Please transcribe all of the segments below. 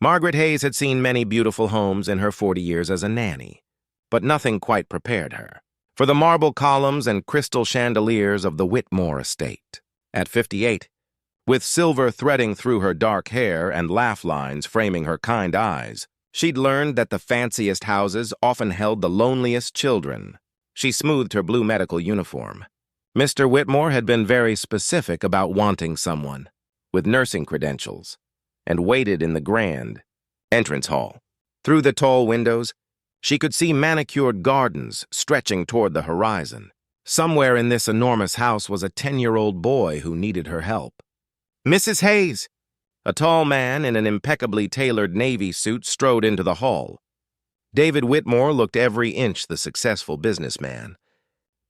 Margaret Hayes had seen many beautiful homes in her 40 years as a nanny, but nothing quite prepared her for the marble columns and crystal chandeliers of the Whitmore estate. At 58, with silver threading through her dark hair and laugh lines framing her kind eyes, she'd learned that the fanciest houses often held the loneliest children. She smoothed her blue medical uniform. Mr. Whitmore had been very specific about wanting someone with nursing credentials, and waited in the grand entrance hall. Through the tall windows, she could see manicured gardens stretching toward the horizon. Somewhere in this enormous house was a 10-year-old boy who needed her help. "Mrs. Hayes!" A tall man in an impeccably tailored navy suit strode into the hall. David Whitmore looked every inch the successful businessman,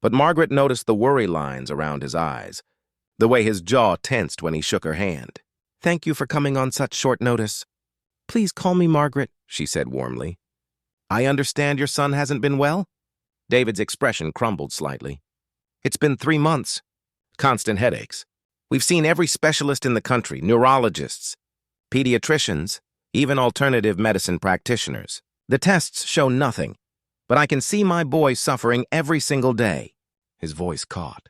but Margaret noticed the worry lines around his eyes, the way his jaw tensed when he shook her hand. "Thank you for coming on such short notice. Please call me Margaret," she said warmly. "I understand your son hasn't been well?" David's expression crumbled slightly. "It's been 3 months. Constant headaches. We've seen every specialist in the country, neurologists, pediatricians, even alternative medicine practitioners. The tests show nothing, but I can see my boy suffering every single day." His voice caught.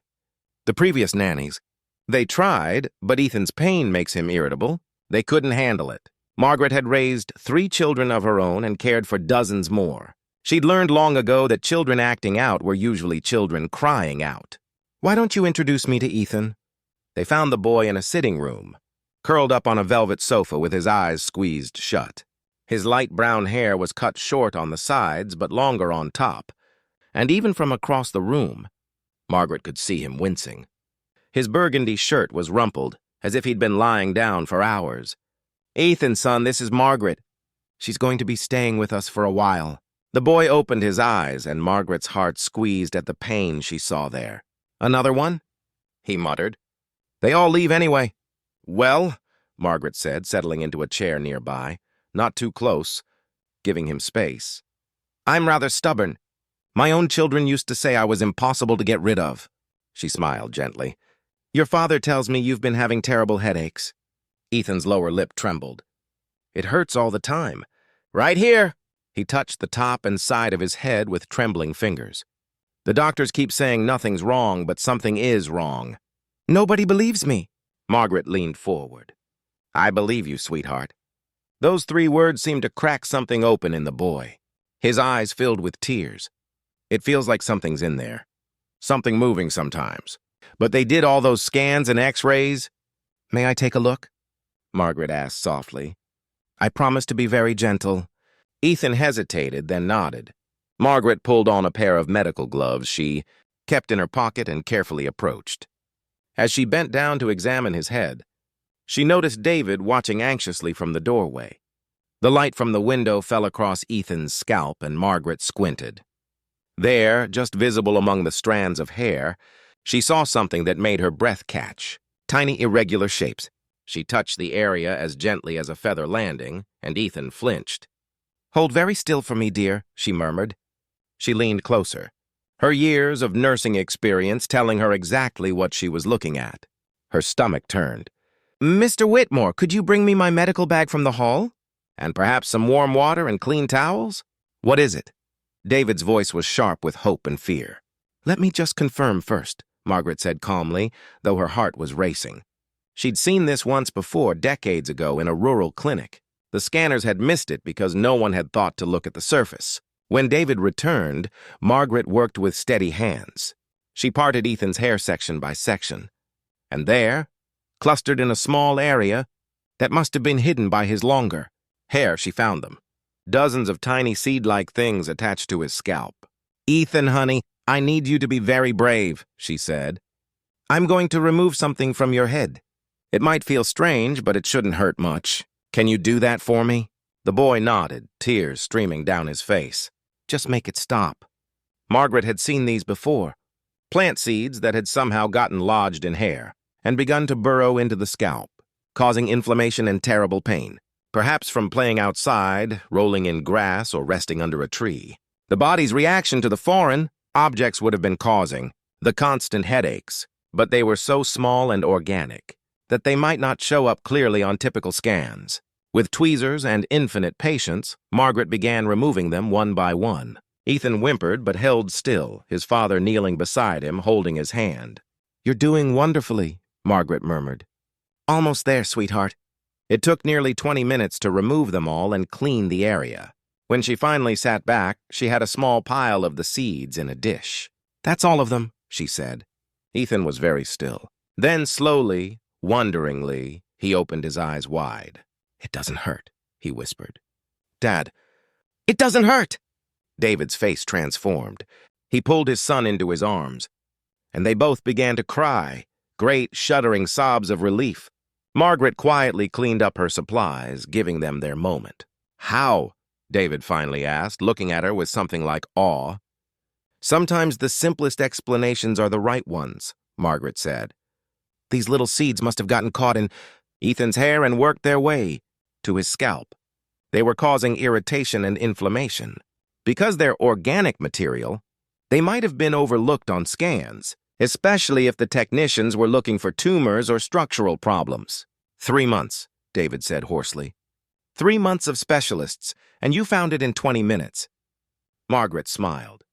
"The previous nannies, they tried, but Ethan's pain makes him irritable. They couldn't handle it. Margaret had raised 3 children of her own and cared for dozens more. She'd learned long ago that children acting out were usually children crying out. Why don't you introduce me to Ethan?" They found the boy in a sitting room, curled up on a velvet sofa with his eyes squeezed shut. His light brown hair was cut short on the sides but longer on top, and even from across the room, Margaret could see him wincing. His burgundy shirt was rumpled, as if he'd been lying down for hours. "Ethan, son, this is Margaret. She's going to be staying with us for a while." The boy opened his eyes, and Margaret's heart squeezed at the pain she saw there. "Another one?" he muttered. "They all leave anyway." "Well," Margaret said, settling into a chair nearby, not too close, giving him space. "I'm rather stubborn. My own children used to say I was impossible to get rid of." She smiled gently. "Your father tells me you've been having terrible headaches." Ethan's lower lip trembled. "It hurts all the time." "Right here." He touched the top and side of his head with trembling fingers. "The doctors keep saying nothing's wrong, but something is wrong." "Nobody believes me." Margaret leaned forward. "I believe you, sweetheart." Those 3 words seemed to crack something open in the boy. His eyes filled with tears. "It feels like something's in there. Something moving sometimes. But they did all those scans and x-rays." "May I take a look?" Margaret asked softly. "I promise to be very gentle." Ethan hesitated, then nodded. Margaret pulled on a pair of medical gloves she kept in her pocket and carefully approached. As she bent down to examine his head, she noticed David watching anxiously from the doorway. The light from the window fell across Ethan's scalp, and Margaret squinted. There, just visible among the strands of hair, she saw something that made her breath catch. Tiny irregular shapes. She touched the area as gently as a feather landing, and Ethan flinched. "Hold very still for me, dear," she murmured. She leaned closer, her years of nursing experience telling her exactly what she was looking at. Her stomach turned. "Mr. Whitmore, could you bring me my medical bag from the hall? And perhaps some warm water and clean towels? What is it?" David's voice was sharp with hope and fear. "Let me just confirm first," Margaret said calmly, though her heart was racing. She'd seen this once before, decades ago, in a rural clinic. The scanners had missed it because no one had thought to look at the surface. When David returned, Margaret worked with steady hands. She parted Ethan's hair section by section. And there, clustered in a small area that must have been hidden by his longer hair, she found them. Dozens of tiny seed-like things attached to his scalp. "Ethan, honey, I need you to be very brave," she said. "I'm going to remove something from your head. It might feel strange, but it shouldn't hurt much. Can you do that for me?" The boy nodded, tears streaming down his face. "Just make it stop." Margaret had seen these before. Plant seeds that had somehow gotten lodged in hair and begun to burrow into the scalp, causing inflammation and terrible pain, perhaps from playing outside, rolling in grass, or resting under a tree. The body's reaction to the foreign objects would have been causing the constant headaches, but they were so small and organic that they might not show up clearly on typical scans. With tweezers and infinite patience, Margaret began removing them one by one. Ethan whimpered but held still, his father kneeling beside him, holding his hand. "You're doing wonderfully," Margaret murmured. "Almost there, sweetheart." It took nearly 20 minutes to remove them all and clean the area. When she finally sat back, she had a small pile of the seeds in a dish. "That's all of them," she said. Ethan was very still. Then slowly, wonderingly, he opened his eyes wide. "It doesn't hurt," he whispered. "Dad, it doesn't hurt!" David's face transformed. He pulled his son into his arms, and they both began to cry, great shuddering sobs of relief. Margaret quietly cleaned up her supplies, giving them their moment. "How?" David finally asked, looking at her with something like awe. "Sometimes the simplest explanations are the right ones," Margaret said. "These little seeds must have gotten caught in Ethan's hair and worked their way to his scalp. They were causing irritation and inflammation. Because they're organic material, they might have been overlooked on scans, especially if the technicians were looking for tumors or structural problems." 3 months, David said hoarsely. 3 months of specialists, and you found it in 20 minutes. Margaret smiled.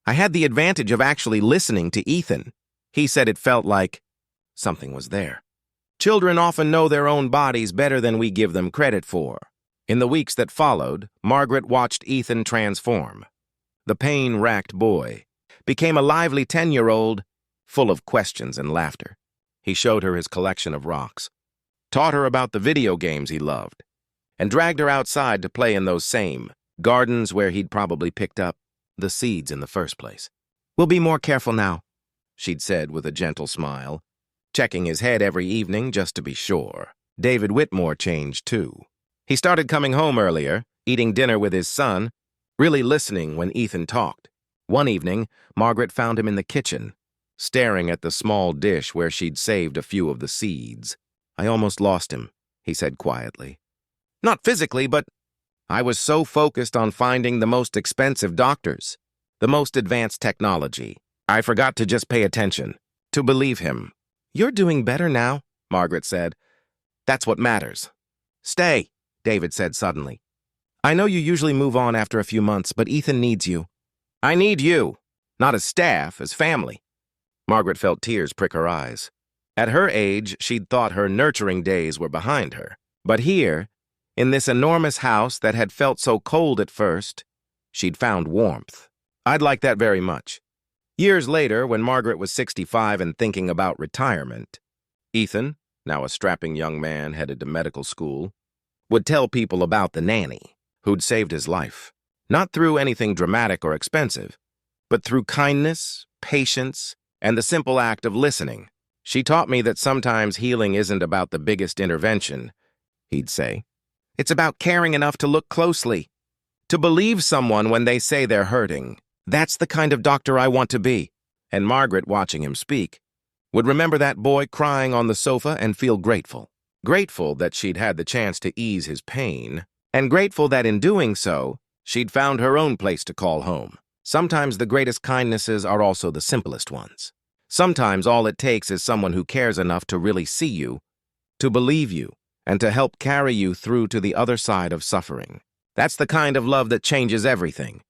"I had the advantage of actually listening to Ethan. He said it felt like something was there. Children often know their own bodies better than we give them credit for." In the weeks that followed, Margaret watched Ethan transform. The pain-racked boy became a lively 10-year-old, full of questions and laughter. He showed her his collection of rocks, taught her about the video games he loved, and dragged her outside to play in those same gardens where he'd probably picked up the seeds in the first place. "We'll be more careful now," she'd said with a gentle smile, checking his head every evening just to be sure. David Whitmore changed too. He started coming home earlier, eating dinner with his son, really listening when Ethan talked. One evening, Margaret found him in the kitchen, staring at the small dish where she'd saved a few of the seeds. "I almost lost him," he said quietly. "Not physically, but I was so focused on finding the most expensive doctors, the most advanced technology. I forgot to just pay attention, to believe him." "You're doing better now," Margaret said. "That's what matters." "Stay," David said suddenly. "I know you usually move on after a few months, but Ethan needs you." "I need you, not as staff, as family." Margaret felt tears prick her eyes. At her age, she'd thought her nurturing days were behind her. But here, in this enormous house that had felt so cold at first, she'd found warmth. "I'd like that very much." Years later, when Margaret was 65 and thinking about retirement, Ethan, now a strapping young man headed to medical school, would tell people about the nanny who'd saved his life. Not through anything dramatic or expensive, but through kindness, patience, and the simple act of listening. "She taught me that sometimes healing isn't about the biggest intervention," he'd say. "It's about caring enough to look closely, to believe someone when they say they're hurting. That's the kind of doctor I want to be." And Margaret, watching him speak, would remember that boy crying on the sofa and feel grateful. Grateful that she'd had the chance to ease his pain, and grateful that in doing so, she'd found her own place to call home. Sometimes the greatest kindnesses are also the simplest ones. Sometimes all it takes is someone who cares enough to really see you, to believe you, and to help carry you through to the other side of suffering. That's the kind of love that changes everything.